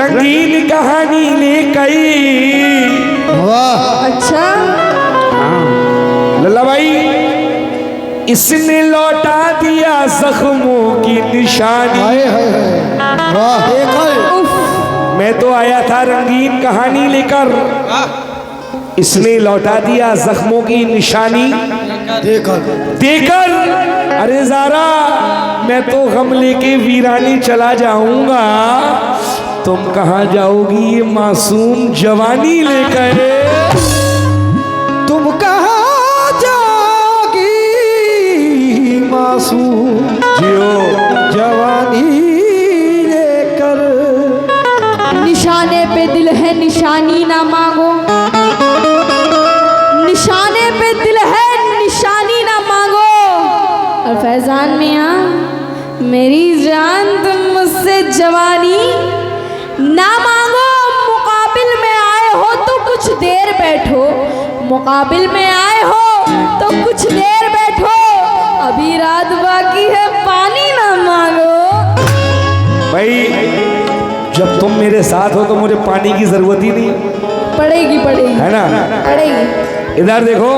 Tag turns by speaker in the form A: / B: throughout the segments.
A: रंगीन कहानी लेकर।
B: वाह
C: अच्छा
A: लल्ला भाई, इसने लौटा दिया जख्मों की निशानी।
B: हाय हाय हाय वाह
A: मैं तो आया था रंगीन कहानी लेकर, इसने लौटा दिया जख्मों की निशानी देकर। अरे ज़ारा, मैं तो गम लेके वीरानी चला जाऊंगा, तुम कहाँ जाओगी ये मासूम जवानी लेकर?
B: तुम कहाँ जाओगी मासूम
A: जियो
B: जवानी लेकर।
C: निशाने पे दिल है निशानी ना मांगो, निशाने पे दिल है निशानी ना मांगो। और फैजान मियाँ, मेरी जान तुम मुझसे जवानी ना मांगो। मुकाबिल में आए हो तो कुछ देर बैठो, मुकाबिल में आए हो तो कुछ देर बैठो। अभी रात बाकी है, पानी ना मांगो।
A: भाई, जब तुम मेरे साथ हो तो मुझे पानी की जरूरत ही नहीं
C: पड़ेगी पड़ेगी
A: है ना।
C: पड़ेगी।
A: इधर देखो,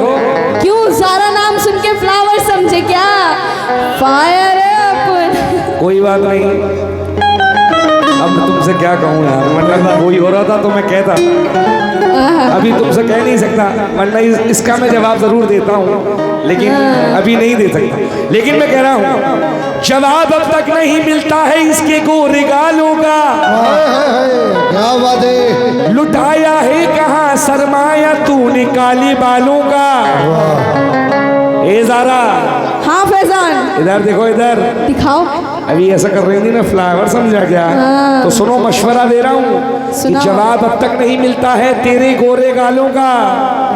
C: क्यों सारा नाम सुन के फ्लावर समझे क्या? Fire up.
A: कोई बात नहीं, अब मैं तुमसे क्या कहूँ यार, मतलब कोई हो रहा था तो मैं कहता, अभी तुमसे कह नहीं सकता, वरना इसका मैं जवाब जरूर देता हूँ, लेकिन अभी नहीं दे सकता। लेकिन मैं कह रहा हूँ, जवाब अब तक नहीं मिलता है इसके गोरे गालों का।
B: क्या बात है,
A: लुटाया है कहाँ सरमाया तूने काले बालों का। ए ज़ारा,
C: हाँ फैजान,
A: इधर देखो, इधर
C: दिखाओ।
A: अभी ऐसा कर रही थी ना, फ्लावर समझा क्या? तो सुनो, मशवरा दे रहा हूँ कि जवाब अब तक नहीं मिलता है तेरे गोरे गालों का।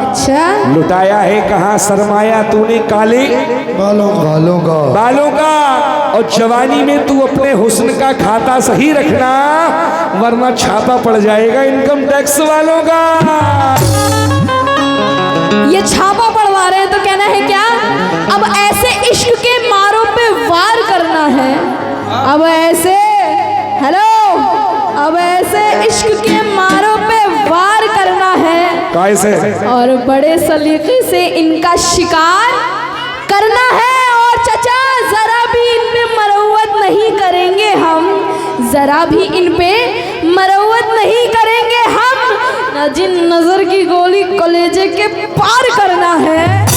C: अच्छा,
A: लुटाया है कहाँ सरमाया तूने काले
B: बालों
A: का। और जवानी में तू अपने हुस्न का खाता सही रखना, वरना छापा पड़ जाएगा इनकम टैक्स वालों का।
C: ये छापा पड़वा रहे हैं तो कहना है क्या? अब ऐसे इश्क के मारों पे वार करना है। अब ऐसे, हेलो, अब ऐसे इश्क के मारों पे वार करना है।
A: कैसे?
C: और बड़े सलीके से इनका शिकार करना है। और चचा, जरा भी इन पे मरौवत नहीं करेंगे हम, जरा भी इन पे मरौवत नहीं करेंगे हम। न जिन नजर की गोली कलेजे के पार करना है।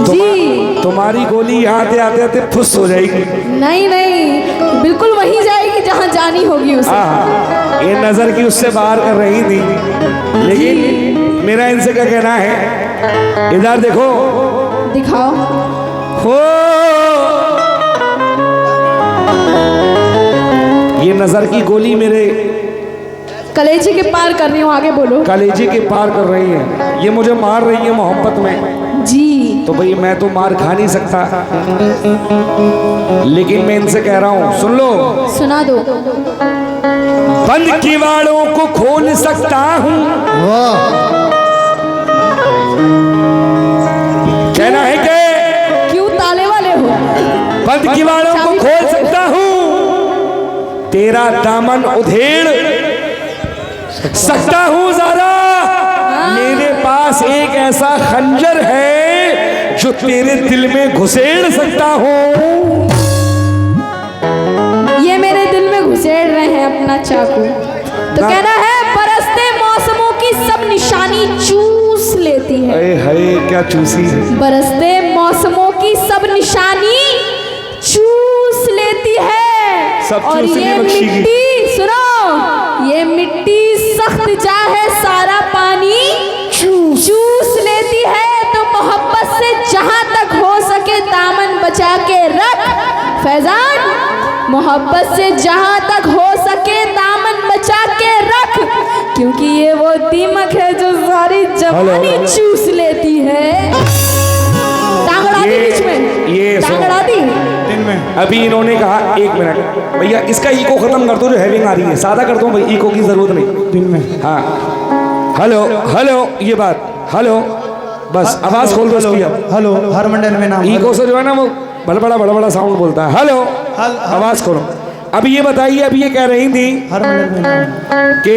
C: जी,
A: तुम्हारी गोली यहाँ आते आते आते फुस हो जाएगी।
C: नहीं नहीं, बिल्कुल वहीं जाएगी जहाँ जानी होगी उसे।
A: हाँ, ये नजर की उससे बाहर कर रही थी, लेकिन मेरा इनसे क्या कहना है, इधर देखो,
C: दिखाओ।
A: हो ये नजर की गोली मेरे
C: कलेजे के पार कर रही हूँ, आगे बोलो।
A: कलेजे के पार कर रही है, ये मुझे मार रही है मोहब्बत में।
C: जी,
A: तो भाई मैं तो मार खा नहीं सकता, लेकिन मैं इनसे कह रहा हूँ, सुन लो,
C: सुना दो।
A: बंद किवाड़ों को खोल सकता हूँ। कहना है कि
C: क्यों ताले वाले हो?
A: बंद किवाड़ों को खोल सकता हूँ, तेरा दामन उधेड़ सकता हूँ ज़रा। मेरे पास एक ऐसा खंजर है जो तेरे दिल में घुसेड़ सकता हूँ।
C: ये मेरे दिल में घुसेड़ रहे हैं अपना चाकू। तो कहना है, बरसते मौसमों की सब निशानी चूस लेती है।
A: अरे हाय, क्या चूसी है।
C: बरसते मौसमों की सब निशानी चूस लेती है।
A: सब
C: और
A: चूसने
C: ये
A: बख्शी की।
C: मिट्टी, सुनो, ये मिट्टी सख्त जा है, सारा पानी चूस लेती है। तो मोहब्बत से जहां तक हो सके दामन बचा के रख फैजान, मोहब्बत से जहां तक हो सके दामन बचा के रख, क्योंकि ये वो दीमक है जो सारी जवानी चूस लेती है। टांगड़ा दी बीच में,
A: ये
C: टांगड़ा दी।
A: अभी इन्होंने कहा, एक मिनट भैया, इसका इको खत्म कर दो, जो हैविंग आ रही है, सादा कर दो भाई, इको की जरूरत नहीं दिन में। हाँ, हेलो हेलो, ये बात, हेलो, बस आवाज खोल दो इसकी। अब
B: हेलो, हर मंडल में नाम
A: इको से जो है ना वो बड़ा बड़ा साउंड बोलता है। हेलो, आवाज खोलो। अब ये बताइए, अब ये कह रही थी
B: हर मिनट में
A: कि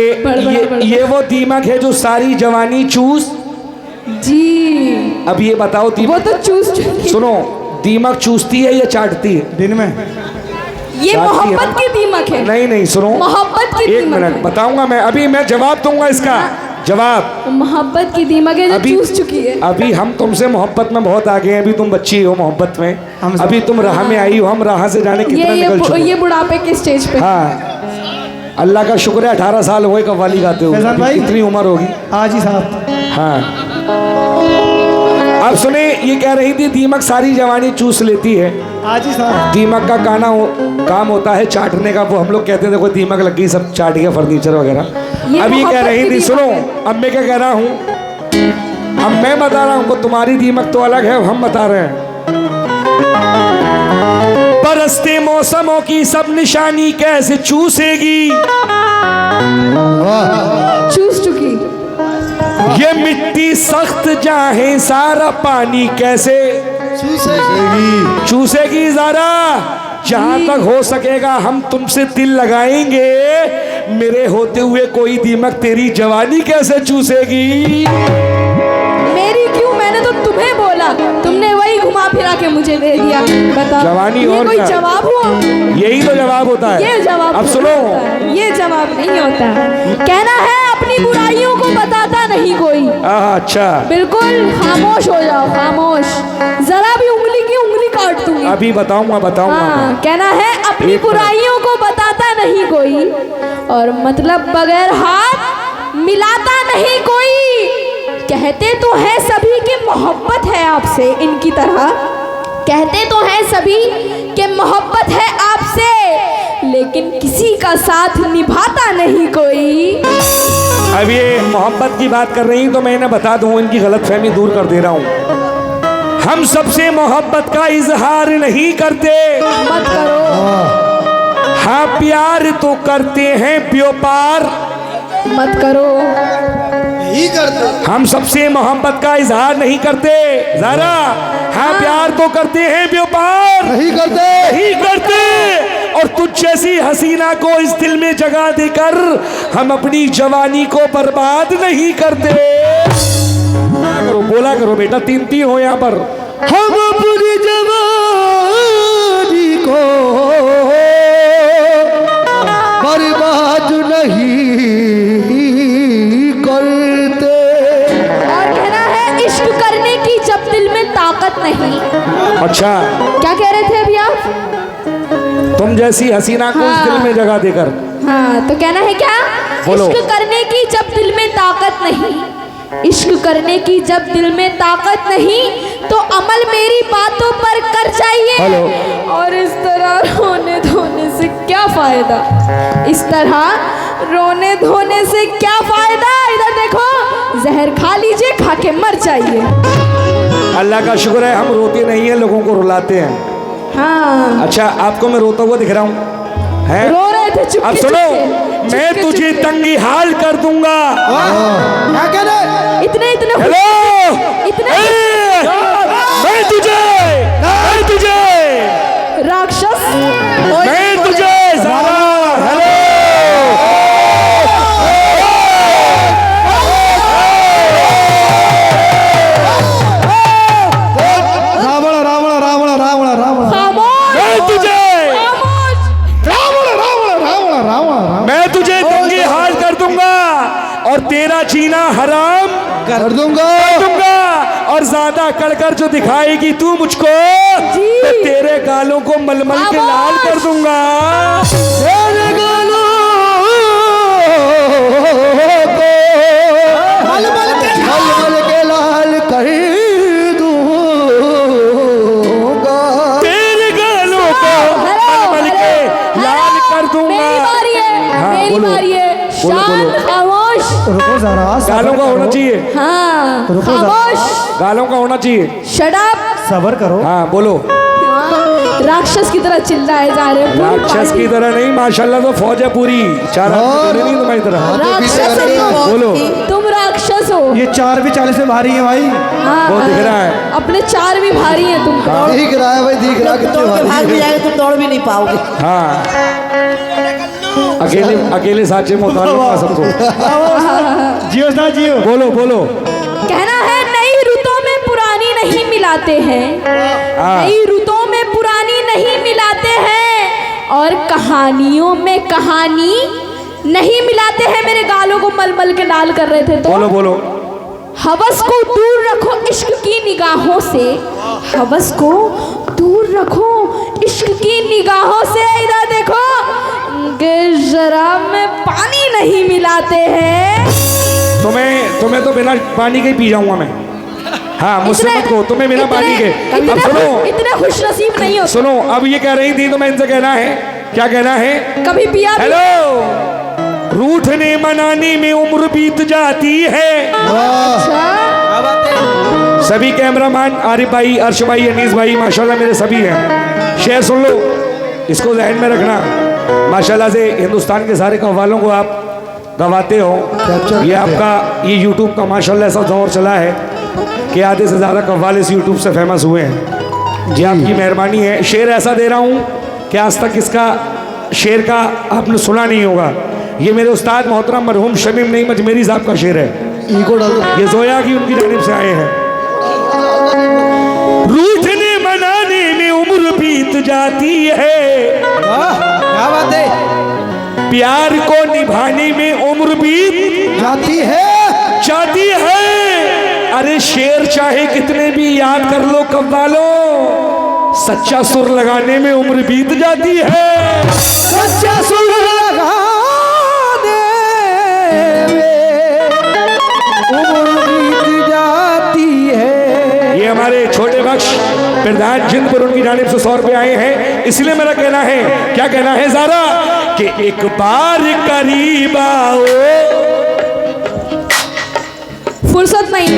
A: ये वो दीमक है जो सारी जवानी चूस।
C: जी
A: अब ये बताओ
C: वो
A: दीमक,
C: तो चूस चुकी।
A: सुनो, दीमक चूसती है या चाटती है?
B: दिन में
C: ये
A: चाहती है
C: मोहब्बत की दीमक है।
A: नहीं नहीं, सुनो,
C: मोहब्बत की
A: एक
C: दीमक
A: मिनट
C: है।
A: बताऊंगा मैं, अभी मैं जवाब दूंगा इसका जवाब।
C: मोहब्बत की दीमक है जो
A: अभी
C: चूस चुकी है।
A: अभी हम तुमसे मोहब्बत में बहुत आगे हैं, अभी तुम बच्ची हो मोहब्बत में,
B: हम सब-
A: अभी तुम राह में आई हो, हम राह से जाने कितना निकल चुके
C: ये
A: हैं।
C: बुढ़ापे के स्टेज पे।
A: हाँ, अल्लाह का शुक्र है 18 साल हुए कव्वाली गाते हुए,
B: फैजान भाई।
A: इतनी उम्र होगी।
B: आज ही साहब
A: हाँ, अब सुने, ये कह रही थी दीमक सारी जवानी चूस लेती है।
B: आज ही साहब
A: दीमक का काम होता है चाटने का, वो हम लोग कहते थे कोई दीमक लग गई सब चाट गया फर्नीचर वगैरह।
C: ये
A: अब ये कह
C: मोहब्बत
A: रही
C: की
A: थी,
C: दीमक
A: सुनो,
C: है।
A: अब मैं क्या कह रहा हूँ, अब मैं बता रहा हूँ को तुम्हारी दीमक तो अलग है, हम बता रहे हैं। बरसते मौसमों की सब निशानी कैसे चूसेगी,
C: चूस चुकी।
A: ये मिट्टी सख्त जाहे सारा पानी कैसे चूसेगी ज़रा। जहां तक हो सकेगा हम तुमसे दिल लगाएंगे, मेरे होते हुए कोई दीमक तेरी जवानी कैसे चूसेगी।
C: मेरी क्यों, मैंने तो तुम्हें बोला, तुमने वही घुमा फिरा के मुझे दे दिया। बता,
A: जवानी
C: ये
A: और
C: कोई
A: क्या?
C: जवाब हुआ?
A: यही तो जवाब होता है।
C: ये जवाब
A: अब
C: नहीं
A: सुनो,
C: होता है। ये जवाब नहीं होता। कहना है अपनी बुराइयों को बताता नहीं कोई।
A: अच्छा,
C: बिल्कुल खामोश हो जाओ, खामोश। जरा भी उंगली की उंगली काट दूंगी।
A: अभी बताऊंगा
C: हाँ, कहना है अपनी
A: एक मिनट।
C: बुराइयों को बताता नहीं कोई, और मतलब बगैर हाथ मिलाता नहीं कोई। कहते तो है सभी कि मोहब्बत है आपसे, इनकी तरह कहते तो है सभी कि मोहब्बत है आपसे, लेकिन किसी का साथ निभाता नहीं कोई।
A: अब ये मोहब्बत की बात कर रही तो मैं इन्हें बता दूं, इनकी गलतफहमी दूर कर दे रहा हूं। हम सबसे मोहब्बत का इजहार नहीं करते,
C: मत करो,
A: हाँ प्यार तो करते हैं व्यापार।
C: मत करो।
B: ही करते
A: हम सबसे मोहब्बत का इजहार नहीं करते जरा, हाँ प्यार तो करते हैं व्यापार
B: नहीं करते
A: नहीं करते। और तुझ जैसी हसीना को इस दिल में जगह देकर हम अपनी जवानी को बर्बाद नहीं करते। बोला करो बेटा, 3-3 हो यहाँ पर।
B: हम अपनी जवानी को बर्बाद नहीं करते।
C: और कहना है इश्क करने की जब दिल में ताकत नहीं।
A: अच्छा,
C: क्या कह रहे थे अभी आप?
A: तुम जैसी हसीना को इस दिल में जगह देकर।
C: हाँ, तो कहना है क्या?
A: बोलो।
C: इश्क करने की जब दिल में ताकत नहीं, इश्क करने की जब दिल में ताकत नहीं, तो अमल मेरी बातों पर कर चाहिए।
A: हेलो।
C: और इस तरह रोने धोने से क्या फायदा, इस तरह रोने धोने से क्या फायदा। इधर देखो, जहर खा लीजिए, खा के मर जाइए।
A: अल्लाह का शुक्र है हम रोते नहीं है, लोगों को रुलाते हैं।
C: हाँ,
A: अच्छा, आपको मैं रोता हुआ दिख रहा हूँ हैं?
C: रो रहे थे चुपके
A: अब सुनो,
C: चुपके,
A: मैं
C: चुपके
A: तुझे
C: चुपके।
A: तंगी हाल कर दूंगा।
B: क्या कह रहे?
C: इतने इतने
A: हेलो,
C: इतने
A: मैं तुझे
C: राक्षस,
A: मैं तुझे ज़रा, हेलो,
B: रावण रावण रावण रावण रावण
C: खामोश,
A: मैं तुझे
C: खामोश।
B: रावण रावण रावण रावण
A: मैं तुझे तंगी हाल कर दूंगा और तेरा जीना हराम
B: कर दूंगा।
A: दूंगा। और ज्यादा कड़कर जो दिखाएगी तू मुझको, तो तेरे गालों को मलमल के लाल कर दूंगा।
B: तेरे गालों को मलमल के लाल कर दूंगा।
A: तेरे गालों को मलमल के लाल कर दूंगा।
C: मेरी बारी है,
A: हाँ,
C: मेरी
A: बोलो।
C: बारी है।
A: बोलो,
C: शांत,
A: बोलो।
C: खामोश।
B: रुको जरा,
A: गालों का होना चाहिए,
C: हाँ,
B: रुको जरा।
C: खामोश।
A: गालों का होना चाहिए।
C: Shut up.
B: सबर करो।
A: हाँ बोलो।
C: राक्षस की तरह चिल्लाए जा रहे हैं। पूरी
A: राक्षस की
C: पार्टी।
A: तरह नहीं, माशाल्लाह तो फौज है पूरी, 4 आदमी नहीं तुम्हारी तरह।
C: राक्षस हो
A: बोलो।
C: तुम, राक्षस हो।
B: ये 4 भी 40 में भारी है भाई।
C: हाँ,
A: वो दिख रहा है।
C: अपने 4 भी भारी है तुम।
B: दिख रहा है भाई, दिख रहा है कितने
D: दौड़ के भाग भी
B: भारी है।
D: जाएगा तो दौड़ भी नहीं पाओगे।
A: हाँ, अकेले अकेले साचे में उतार लूंगा सबको।
B: जियो ना जियो।
A: बोलो बोलो।
C: कहना है नई रुतों में पुरानी नहीं मिलाते हैं,
A: हाँ।
C: नई रुतों में पुरानी नहीं मिलाते हैं, और कहानियों में कहानी नहीं मिलाते हैं। मेरे गालों को मलमल के लाल कर रहे थे तो
A: बोलो बोलो।
C: हवस को दूर रखो इश्क की निगाहों से, हवस को दूर रखो इश्क की निगाहों से। इधर देखो शराब में पानी नहीं मिलाते हैं।
A: तुम्हें तो बिना पानी के ही पी जाऊंगा मैं। हाँ मुझसे मत कहो, तुम्हें बिना पानी के। अब सुनो,
C: इतने खुश नसीब नहीं हो।
A: सुनो, अब ये कह रही थी तो मैं इनसे कहना है, क्या कहना है?
C: कभी पिया?
A: हेलो, रूठने मनाने में उम्र बीत जाती है।
C: अच्छा,
A: सभी कैमरामैन आरिफ भाई, अर्श भाई, अनीस भाई माशाल्लाह मेरे सभी हैं। शेर सुन लो, इसको जहन में रखना। माशाल्लाह से हिंदुस्तान के सारे कव्वालों को आप गवाते हो। ये आपका ये यूट्यूब का माशाल्लाह ऐसा दौर चला है कि आधे से ज़्यादा कव्वाल इस यूट्यूब से फेमस हुए हैं। जी आपकी मेहरबानी है। शेर ऐसा दे रहा हूँ कि आज तक इसका शेर का आपने सुना नहीं होगा। ये मेरे उस्ताद मोहतरम मरहूम शमीम नईम अजमेरी साहब का शेर है। ये जोया की उनकी जानिब से आए हैं। रूठने मनाने में उम्र बीत जाती है,
B: क्या बात है?
A: प्यार को निभाने में उम्र बीत
B: जाती है।
A: अरे शेर चाहे कितने भी याद कर लो कव्वालो, सच्चा सुर लगाने में उम्र बीत जाती है।
B: सच्चा सुर लगाने में उम्र बीत जाती है।
A: ये हमारे छोटे बख्श प्रधान जिन पर उनकी जानिब से 100 रुपये आए हैं। इसलिए मेरा कहना है, क्या कहना है ज़ारा, कि एक बार करीब आओ।
C: फुर्सत नहीं।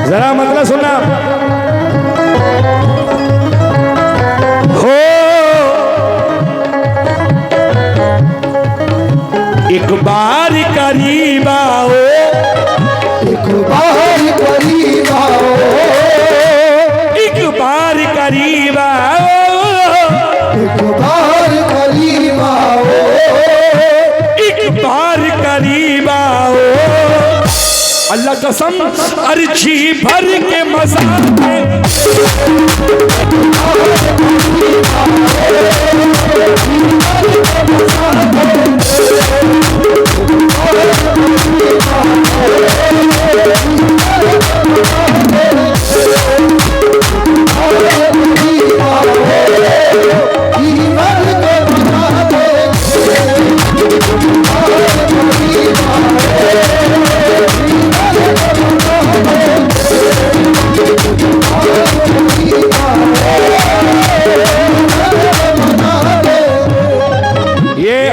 A: जरा मतलब सुनना हो, एक बार करीब आओ,
B: एक बार करीब आओ,
A: एक बार करीब आओ,
B: एक बार करीब आओ,
A: एक बार करीब आओ। अल्लाह कसम अर्जी भर के मजा में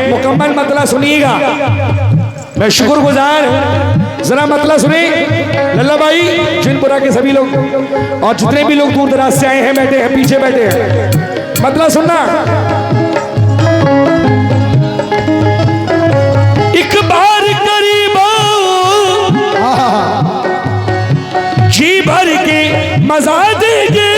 A: मुकम्मल मतलब सुनिएगा, मैं शुक्रगुजार हूँ। जरा मतलब सुने लल्ला भाई, जिनपुरा के सभी लोग और जितने भी लोग दूर दराज से आए हैं, बैठे हैं, पीछे बैठे हैं, मतलब सुनना। एक बार करीब जी भर के मजा देंगे,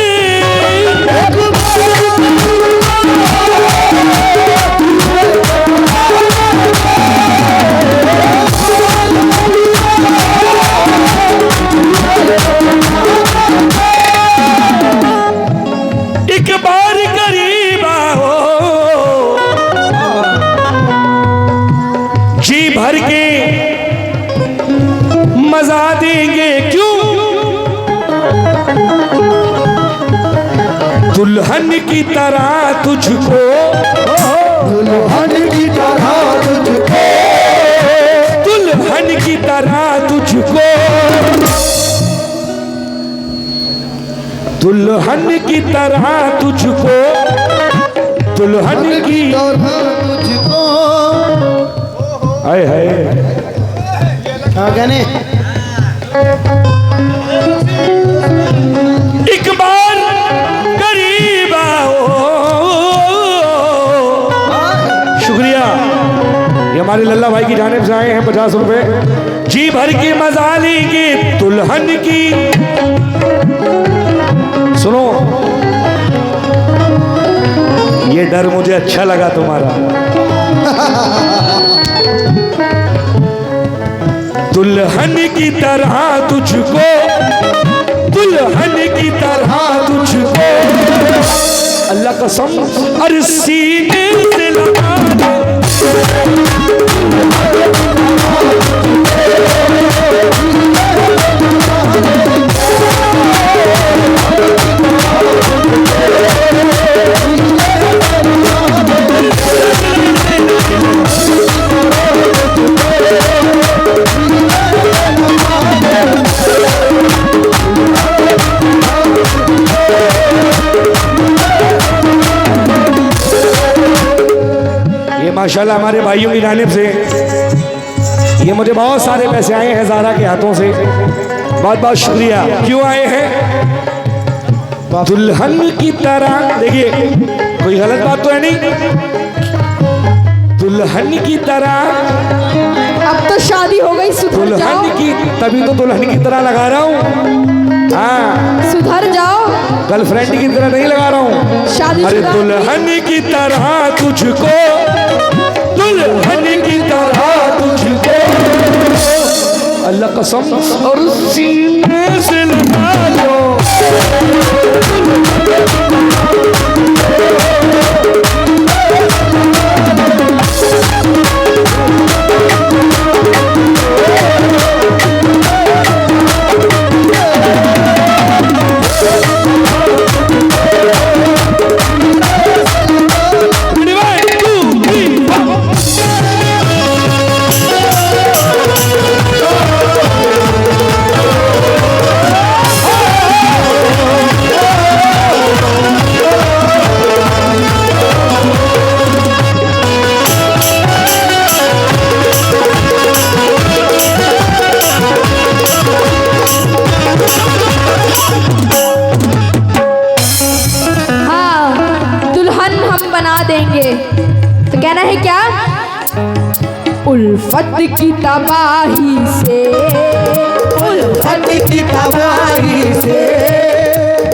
A: मजा देंगे क्यों, दुल्हन की तरह तुझको,
B: दुल्हन की तरह तुझको,
A: दुल्हन की तरह तुझको, दुल्हन की तरह तुझको, दुल्हन की
B: तुझको।
A: हाय हाय
B: क्या कहने?
A: एक बार करीब आओ। शुक्रिया, ये हमारे लल्ला भाई की जानिब से आए हैं 50 रुपए। जी भर के मजा लेंगे दुल्हन की। सुनो, ये डर मुझे अच्छा लगा तुम्हारा। दुल्हन की तरह तुझको, दुल्हन की तरह तुझको, अल्लाह कसम अरे सीने से लगा दो। माशाल्लाह हमारे भाइयों की जानिब से ये मुझे बहुत सारे पैसे आए हैं ज़ारा के हाथों से, बहुत बहुत शुक्रिया। क्यों आए हैं? दुल्हन की तरह, देखिए कोई गलत बात तो है नहीं, दुल्हन की तरह।
C: अब तो शादी हो गई, सुधर
A: दुल्हन
C: जाओ।
A: की, तभी तो दुल्हन की तरह लगा रहा हूँ। हाँ,
C: सुधर जाओ,
A: गर्लफ्रेंड की तरह नहीं लगा रहा हूँ।
C: शादी
A: अरे
C: शुदा
A: दुल्हन की तरह तुझको, दुल्हन की तरह तुझको, अल्लाह कसम और सीने से लगा लो।
C: तो कहना है क्या? उल्फत की तबाही से,
B: उल्फत की तबाही से,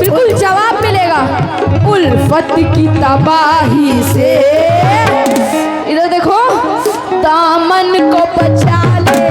C: बिल्कुल जवाब मिलेगा। उल्फत की तबाही से, इधर देखो, दामन को बचा ले।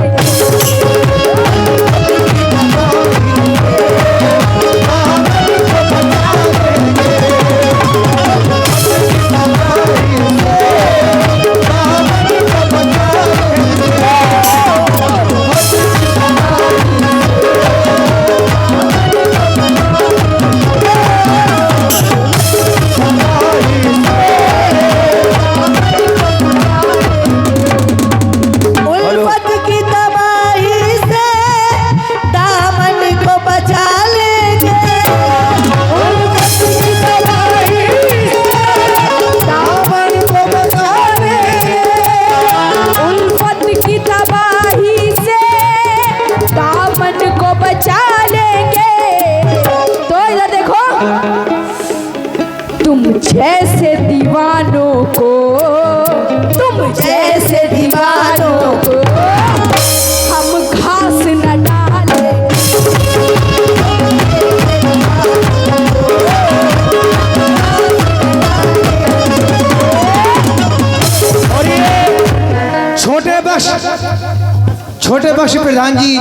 C: जैसे दीवानों को, तुम जैसे दीवानों को हम घास न डाले।
B: और ये छोटे बख्श प्रधान जी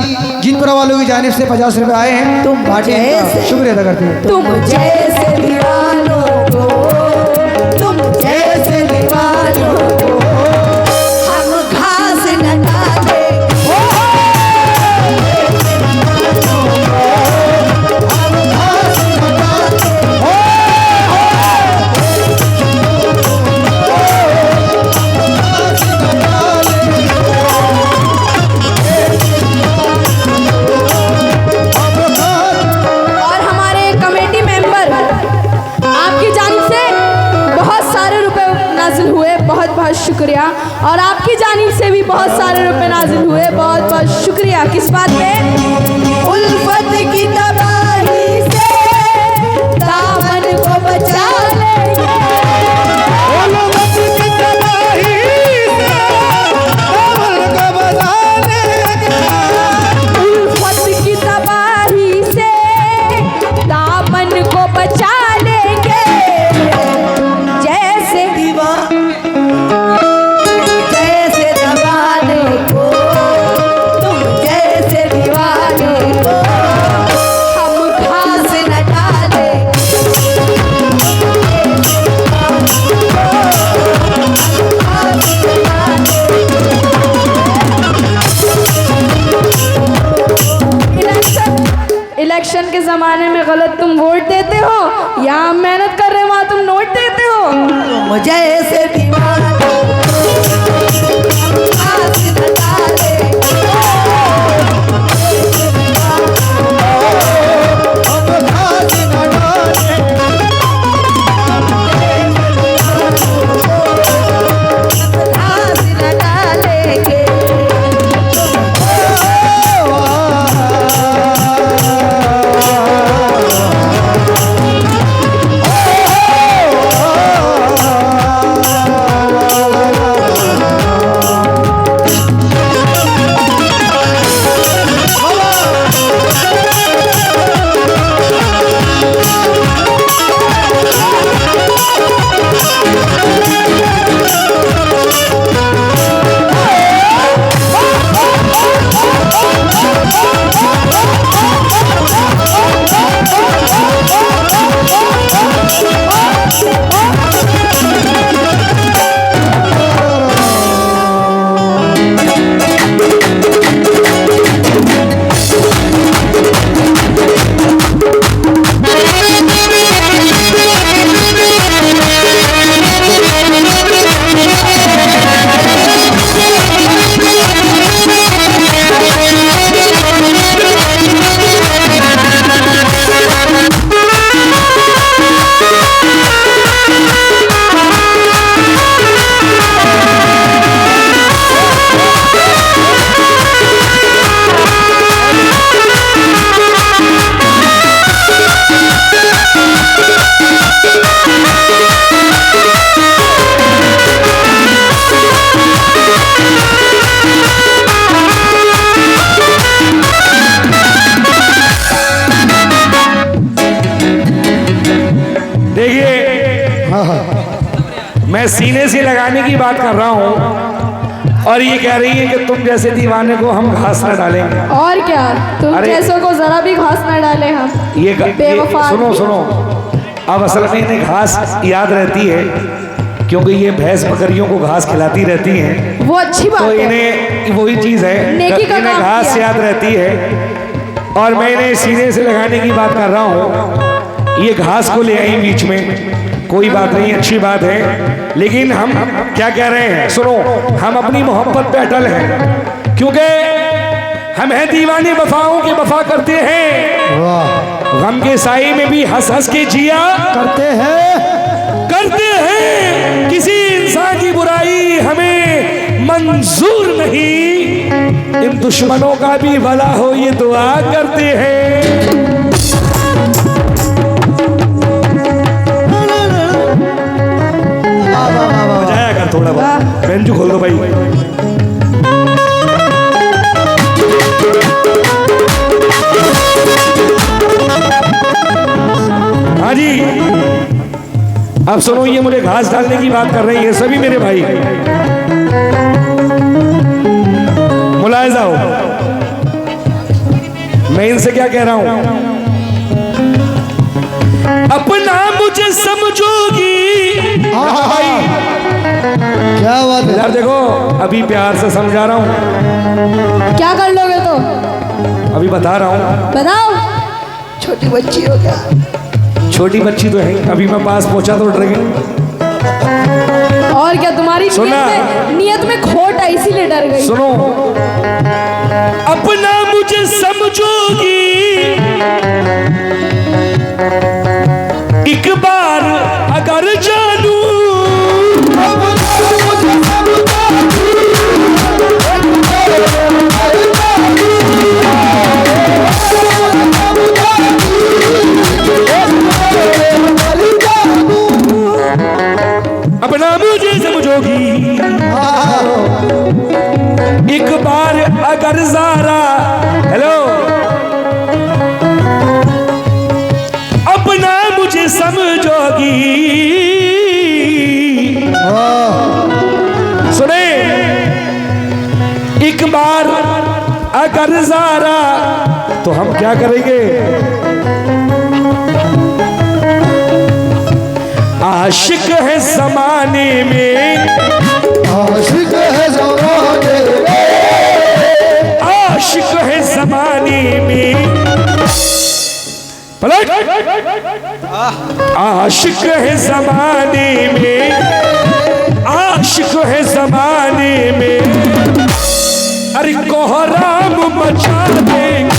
B: जिनपुरा वालों की जानिब से 50 रुपए आए हैं, तुम बाटे शुक्रिया अदा करते हैं।
C: तुम जैसे दीवानों को, तुम जैसे दीवानों को हम घास न डाले। शुक्रिया। किस बात पे? उल्फत की तबाही से दामन को बचा लेंगे।
A: उल्फत की तबाही से दामन को बचा लेंगे।
C: उल्फत की तबाही से दामन को बचा लेंगे। जैसे दीवाने को तुम जैसे दीवाने को हम घास न डालेंगे। इलेक्शन के जमाने में गलत तुम वोट देते हो, यहाँ हम मेहनत कर रहे हैं वहाँ तुम नोट देते हो। मुझे ऐसे दीवाने घास न डालेंगे। घास न डालेंगे।
A: मैं सीने से लगाने की बात कर रहा हूँ और ये कह रही है कि तुम जैसे दीवाने को हम घास न डालेंगे।
C: और क्या, तुम
A: अरे-
C: जैसों को जरा भी घास न डाले हम।
A: ये
C: बेवफा
A: सुनो
C: आदमी।
A: सुनो, अब असल में इन्हें घास याद रहती है क्योंकि ये भैंस बकरियों को घास खिलाती रहती हैं,
C: वो अच्छी बात
A: तो
C: है।
A: इन्हें वही चीज़ है,
C: नेकी का
A: इन्हें
C: काम
A: घास
C: किया।
A: याद रहती है और मैं इन्हें सीने से लगाने की बात कर रहा हूँ। ये घास को ले आई बीच में, कोई बात नहीं, अच्छी बात है, लेकिन हम क्या कह रहे हैं सुनो, हम अपनी मोहब्बत पे अटल हैं क्योंकि हम हैं दीवाने वफाओं के वफा करते हैं।
B: वाह,
A: गम के साए में भी हंस हंस के जिया
B: करते
A: हैं, किसी इंसान की बुराई हमें मंजूर नहीं, इन दुश्मनों का भी भला हो ये दुआ करते हैं। बजाया कर थोड़ा बहुत, बेंचू खोल दो भाई। हाँ जी, अब सुनो, ये मुझे घास डालने की बात कर रही है, सभी मेरे भाई मुलायजा हो, मैं इनसे क्या कह रहा हूं, अपना मुझे समझोगी। भाई
B: क्या बात है।
A: यार देखो, अभी प्यार से समझा रहा हूं,
C: क्या कर लोगे तो
A: अभी बता रहा हूं।
C: बताओ।
B: छोटी बच्ची हो क्या?
A: छोटी बच्ची तो है, अभी मैं पास पहुंचा तो डर गई।
C: और क्या, तुम्हारी
A: सुना?
C: नियत में खोट है इसीलिए डर गई।
A: सुनो, अपना मुझे समझोगी, एक बार अगर जानू, अगर ज़ारा, तो हम क्या करेंगे? आशिक है ज़माने में,
B: आशिक है ज़माने में,
A: आशिक है ज़माने में, पलट, आशिक है ज़माने में, आशिक है ज़माने में, अरे कोहराम मचा देंगे।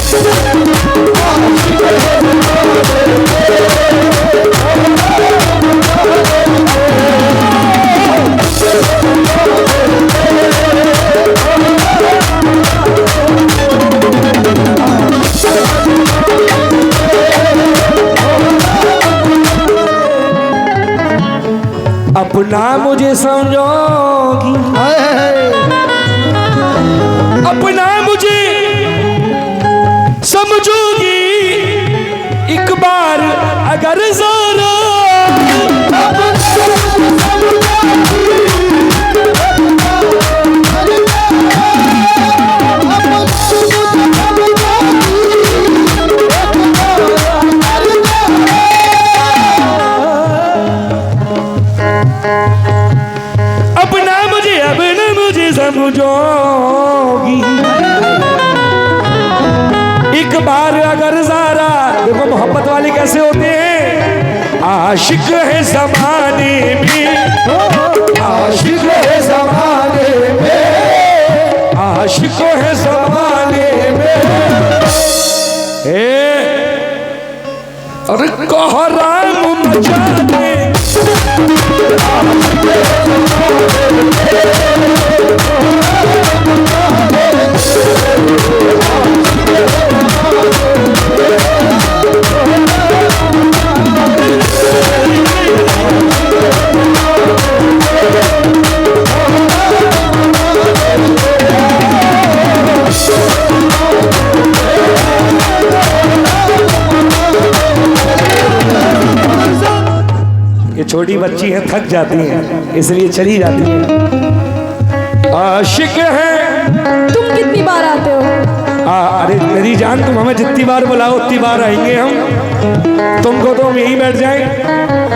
A: अपना मुझे समझोगी, अपना मुझे समझोगी एक बार अगर ज़रा, समझोगी एक बार अगर ज़रा। देखो मोहब्बत वाले कैसे होते हैं, आशिक है ज़माने में, आशिक है ज़माने में, आशिक है ज़माने में, अरे कोहराम मचा दे। ये छोटी बच्ची हैं, थक जाती हैं इसलिए चली जाती हैं। आशिक है।
C: तुम कितनी बार आते हो?
A: अरे मेरी जान, तुम हमें जितनी बार बुलाओ उतनी बार आएंगे हम। तुमको तो हम यहीं बैठ जाएं।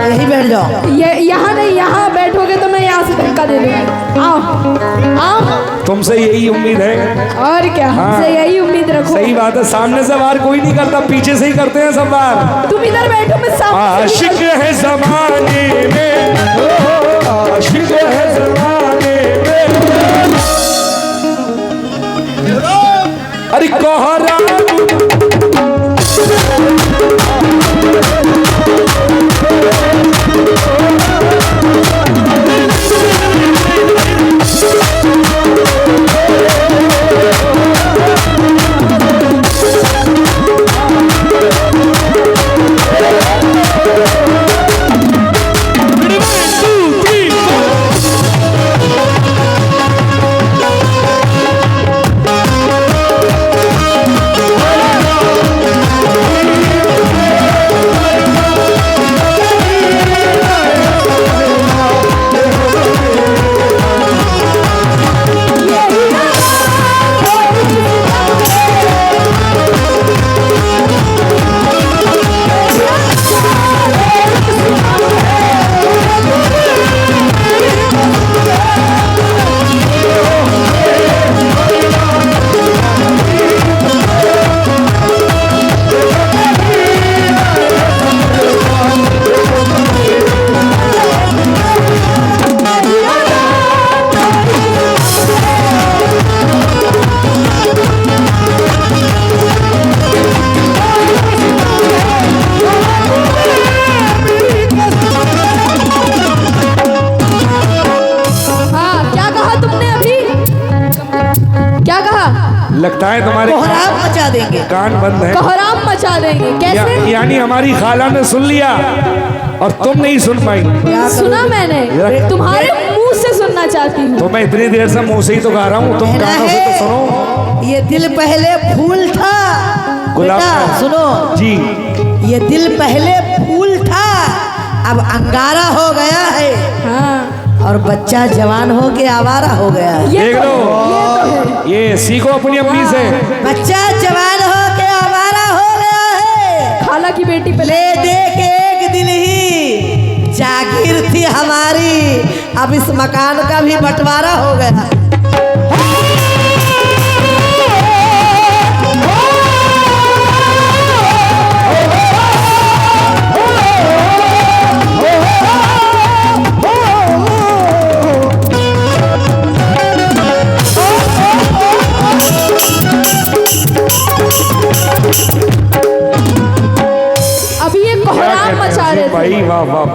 B: यहीं बैठ जाओ।
C: ये यहाँ नहीं, यहाँ बैठोगे तो मैं यहाँ से धक्का दे दूंगी। आओ आओ।
A: तुमसे यही उम्मीद है।
C: और क्या, हमसे यही उम्मीद रखो।
A: सही बात है, सामने से बार कोई नहीं करता, पीछे से ही करते हैं सब बार।
C: तुम इधर बैठो, मैं सामने।
A: आशिक है ज़माने में, आशिक है ज़माने में, अरे कोहराम लगता है तुम्हारे
B: कोहराम मचा देंगे,
A: कान बंद है।
C: कोहराम मचा देंगे कैसे?
A: यानी हमारी खाला ने सुन लिया और तुम नहीं सुन पाई।
C: सुना मैंने, तुम्हारे मुंह से सुनना चाहती हूँ।
A: तो मैं इतनी देर से मुंह से ही तो गा रहा हूँ, तुम कानों से तो सुनो।
D: ये दिल पहले फूल था,
A: गुलाब
D: बेटा सुनो
A: जी,
D: ये दिल पहले फूल था, अब अंगारा हो गया है।
C: हाँ।
D: और बच्चा जवान हो के आवारा हो गया।
A: देख लो, ये सीखो अपनी अम्मी से।
D: बच्चा जवान हो के आवारा हो गया है।
C: खाला की बेटी पे
D: ले दे के एक दिन ही जागीर थी हमारी, अब इस मकान का भी बंटवारा हो गया।
C: अभी ये कोहराम मचा रहे थे।
A: भाई वाह वाह,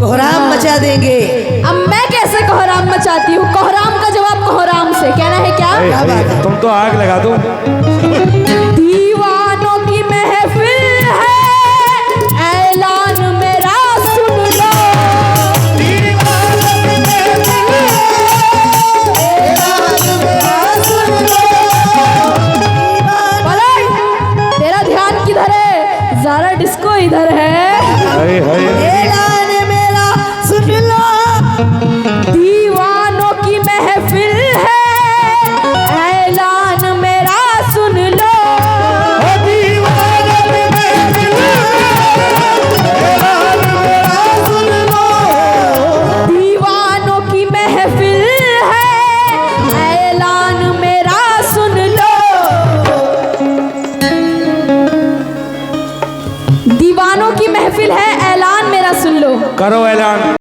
D: कोहराम मचा देंगे।
C: अब मैं कैसे कोहराम मचाती हूँ? कोहराम का जवाब कोहराम से। कहना है क्या?
A: तुम तो आग लगा दो।